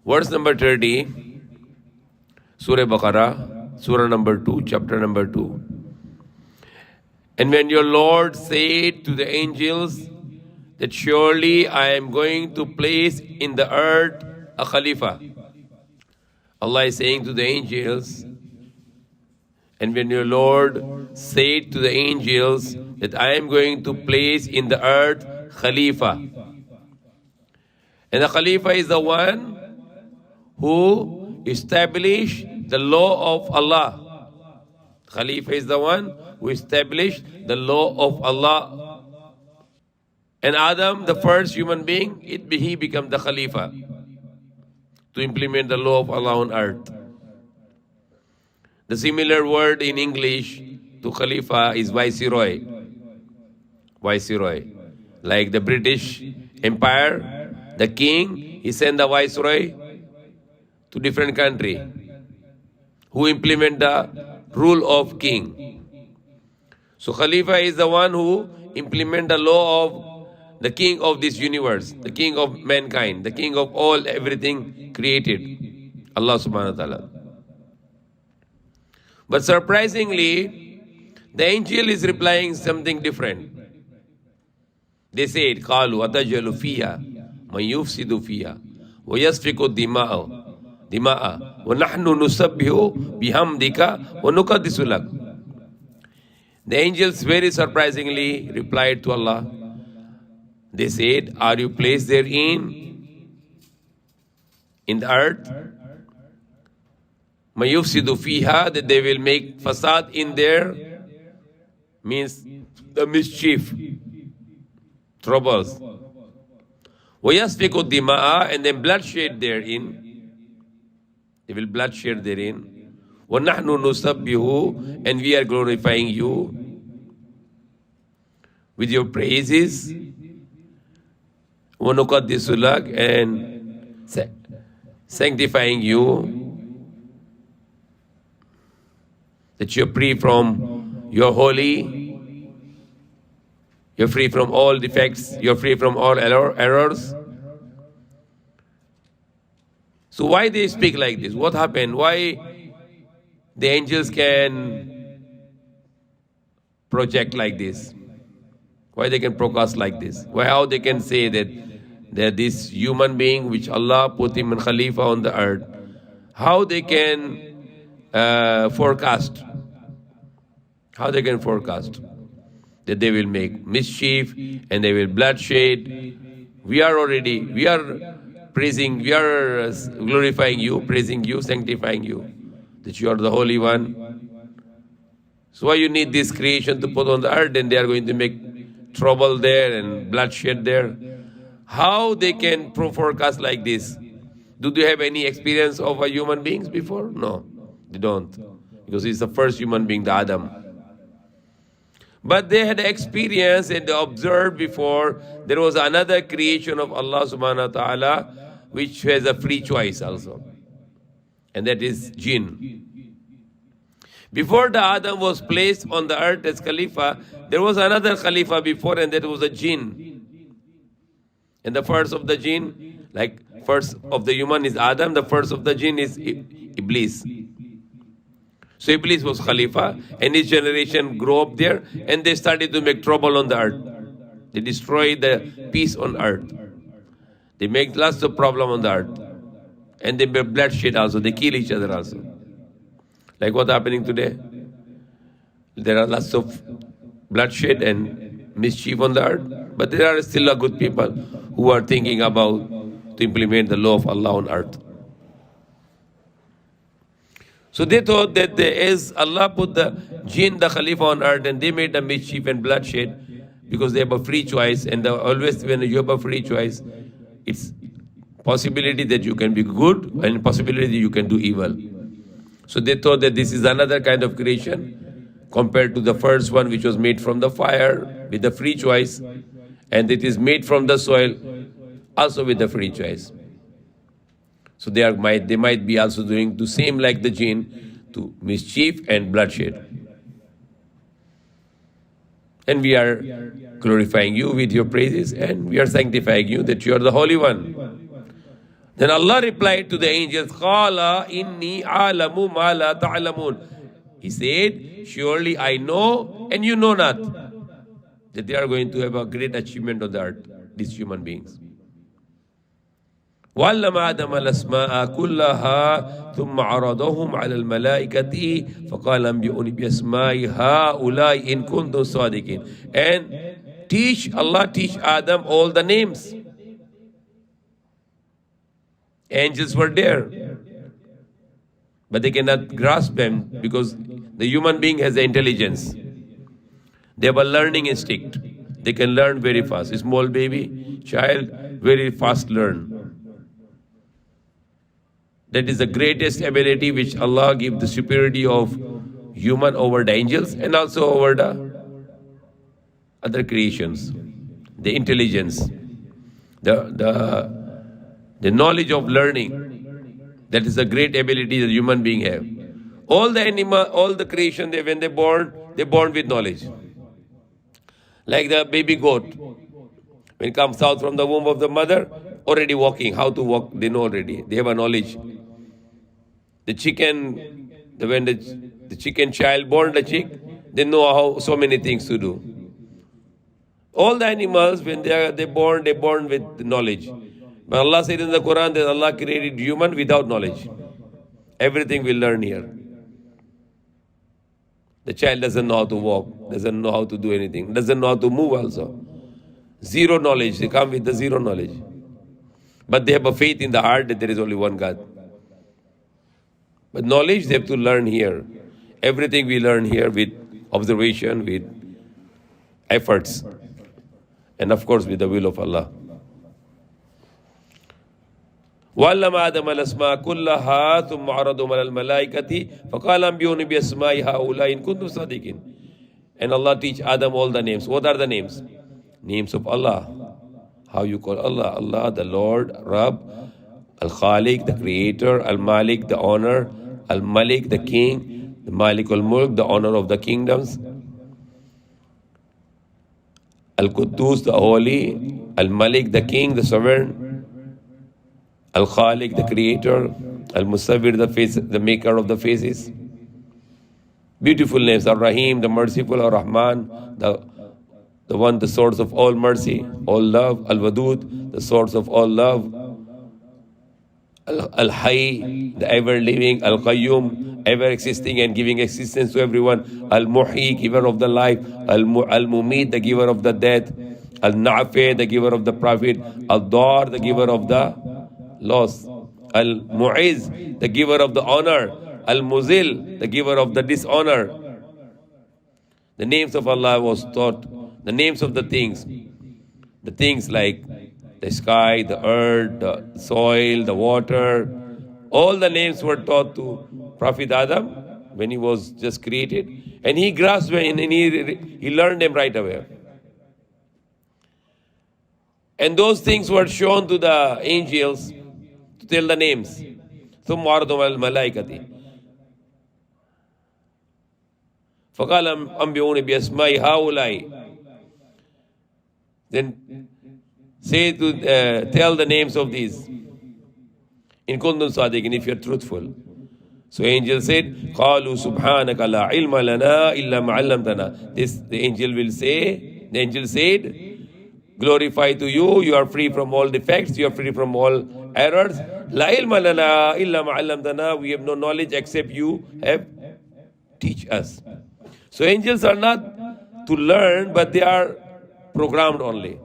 Verse number 30, Surah Baqarah, Surah number 2, chapter number 2. And when your Lord said to the angels that surely I am going to place in the earth a Khalifa. Allah is saying to the angels, and when your Lord said to the angels that I am going to place in the earth Khalifa. And the Khalifa is the one who established the law of Allah. Khalifa is the one who established the law of Allah. And Adam, the first human being, he became the Khalifa to implement the law of Allah on earth. The similar word in English to Khalifa is Viceroy. Viceroy. Like the British Empire, the king, he sent the Viceroy to different country who implement the rule of king. So Khalifa is the one who implement the law of the king of this universe, the king of mankind, the king of all, everything created, Allah subhanahu wa ta'ala. But surprisingly, the angel is replying something different. They said, قَالُوا أَتَجْعَلُ فِيهَا مَنْ يُفْسِدُ فِيهَا وَيَسْفِكُ الدِّمَاءَ وَنَحْنُ نُسَبِّحُ بِحَمْدِكَ وَنُقَدِّسُ لَكَ. The angels very surprisingly replied to Allah. They said, are you placed therein in the earth? Mayufsidu fiha, that they will make fasad in there, means the mischief, troubles. Wayasfiku dima'a, and then bloodshed therein. They will bloodshed therein. وَنَحْنُ نُسَبِّهُ, and we are glorifying you with your praises. وَنُقَدِّسُ لَكَ, and sanctifying you, that you're free from, you're holy, you're free from all defects, you're free from all errors. So why they speak like this? What happened? Why the angels can project like this? Why they can broadcast like this? Why, how they can say that this human being which Allah put him in Khalifa on the earth, how they can forecast? How they can forecast that they will make mischief and they will bloodshed? We are praising, we are glorifying you, praising you, sanctifying you, that you are the Holy One. So why you need this creation to put on the earth, and they are going to make trouble there and bloodshed there? How they can forecast like this? Do they have any experience of a human beings before? No, they don't, because he's the first human being, the Adam. But they had experience and they observed before there was another creation of Allah subhanahu wa ta'ala which has a free choice also. And that is jinn. Before the Adam was placed on the earth as Khalifa, there was another Khalifa before, and that was a jinn. And the first of the jinn, like first of the human is Adam, the first of the jinn is Iblis. So Iblis was Khalifa, and his generation grew up there, and they started to make trouble on the earth. They destroyed the peace on earth. They make lots of problem on the earth. And they make bloodshed also. They kill each other also. Like what's happening today. There are lots of bloodshed and mischief on the earth. But there are still a good people who are thinking about to implement the law of Allah on earth. So they thought that as Allah put the jinn, the Khalifa on earth, and they made the mischief and bloodshed because they have a free choice, and always when you have a free choice, it's possibility that you can be good and possibility that you can do evil. So they thought that this is another kind of creation compared to the first one, which was made from the fire with the free choice, and it is made from the soil also with the free choice. So they might be also doing the same like the jinn, to mischief and bloodshed. And we are glorifying you with your praises, and we are sanctifying you that you are the Holy One. Then Allah replied to the angels, Qala inni alamu ma la ta'lamun. He said, surely I know and you know not. That they are going to have a great achievement on the earth, these human beings. وَعَلَّمَ آدَمَ الْأَسْمَاءَ كُلَّهَا ثُمَّ عَرَضَهُمْ عَلَى الْمَلَائِكَةِ فَقَالَ أَنْبِئُونِي بِأَسْمَاءِ هَؤُلَاءِ إِن كُنتُمْ صَادِقِينَ. And Allah teach Adam all the names. Angels were there, but they cannot grasp them because the human being has intelligence. They have a learning instinct. They can learn very fast. A small baby, child, very fast learn. That is the greatest ability which Allah gives, the superiority of human over the angels and also over the other creations. The intelligence, the knowledge of learning, that is a great ability that human being have. All the animal, all the creation, when they're born with knowledge. Like the baby goat, when it comes out from the womb of the mother, already walking, how to walk, they know already. They have a knowledge. The chicken, when the chicken child born the chick, they know how so many things to do. All the animals, when they're born with knowledge. But Allah said in the Quran that Allah created human without knowledge. Everything we learn here. The child doesn't know how to walk, doesn't know how to do anything, doesn't know how to move also. Zero knowledge, they come with the zero knowledge. But they have a faith in the heart that there is only one God. But knowledge they have to learn here. Everything we learn here with observation, with efforts, and of course with the will of Allah. وَعَلَّمَ آدَمَ الْأَسْمَاءَ كُلَّهَا ثُمَّ عَرَضَهُمْ عَلَى الْمَلَائِكَةِ فَقَالَ أَنْبِئُونِي بِأَسْمَاءِ هَؤُلَاءِ إِن كُنتُمْ صَادِقِينَ. And Allah teach Adam all the names. What are the names? Names of Allah. How you call Allah? Allah, the Lord, Rabb, Al-Khaliq, the Creator, Al-Malik, the honor, Al-Malik, the King, the Malik al-Mulk, the honor of the kingdoms, Al-Quddus, the Holy, Al-Malik, the King, the Sovereign, Al-Khaliq, the Creator, Al-Musawwir, the face, the maker of the faces. Beautiful names. Ar-Rahim, the merciful. Ar-Rahman, the one, the source of all mercy, all love. Al-Wadud, the source of all love. Al-Hayy, the ever-living. Al-Qayyum, ever-existing and giving existence to everyone. Al-Muhyi, giver of the life. Al-Mumit, the giver of the death. Al-Nafi, the giver of the profit. Al-Dar, the giver of the loss. Al-Mu'iz, the giver of the honor. Al-Muzil, the giver of the dishonor. The names of Allah was taught. The names of the things like the sky, the earth, the soil, the water. All the names were taught to Prophet Adam when he was just created. And he grasped and he learned them right away. And those things were shown to the angels to tell the names. ثُمَّ عَرَضَهُمْ عَلَى الْمَلَائِكَةِ فَقَالَ أَنْبِئُونِي بِأَسْمَاءِ هَؤُلَاءِ. Then tell the names of these. In kuntum sadiqin, if you are truthful. So angel said, قَالُوا سُبْحَانَكَ لَا عِلْمَ لَنَا إِلَّا مَا عَلَّمْتَنَا. The angel said, glorify to you, you are free from all defects, you are free from all errors. لَا عِلْمَ لَنَا إِلَّا مَا عَلَّمْتَنَا. We have no knowledge except you have teach us. So angels are not to learn, but they are programmed only.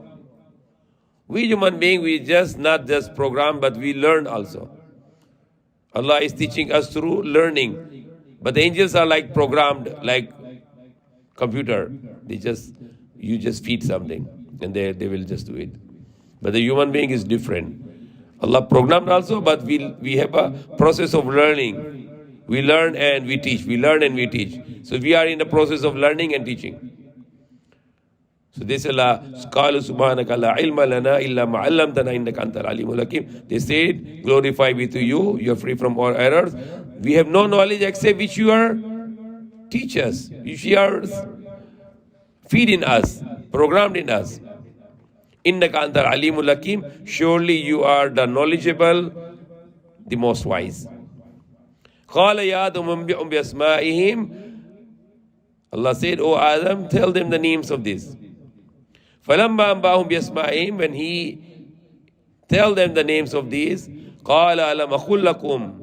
We human beings, we not just programmed, but we learn also. Allah is teaching us through learning. But the angels are like programmed, like computer. You just feed something and they will just do it. But the human being is different. Allah programmed also, but we have a process of learning. We learn and we teach. We learn and we teach. So we are in the process of learning and teaching. So they say, قَالُوا سُبْحَانَكَ لَا عِلْمَ لَنَا إِلَّا مَا عَلَّمْتَنَا إِنَّكَ أَنْتَ الْعَلِيمُ الْحَكِيمُ. They said, glorify be to you, you are free from all errors. We have no knowledge except which you are teach us, which you are feed in us, programmed in us. Innaka anta alimul hakim. Surely you are the knowledgeable, the most wise. قال يا آدم أنبئهم بأسمائهم. Allah said, O Adam, tell them the names of this. فلما أنبأهم بأسمائهم, when he tell them the names of these, قال ألم أقل لكم,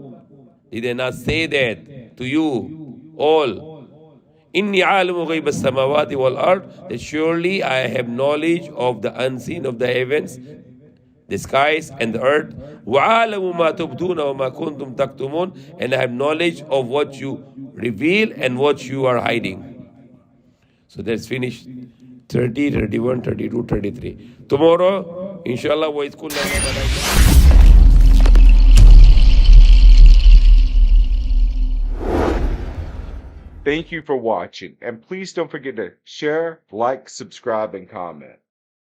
did I not say that to you all? إني عالم غيب السماوات والأرض, that surely I have knowledge of the unseen of the heavens, the skies and the earth. وَعَالَمُ مَا تُبْدُونَ وَمَا كُنْتُمْ تَكْتُمُونَ, and I have knowledge of what you reveal and what you are hiding. So that's finished. 30, 31, 32, 33. Tomorrow, inshallah, وَإِذْ كُنَّا مَلَائِكَةً. Thank you for watching, and please don't forget to share, like, subscribe, and comment.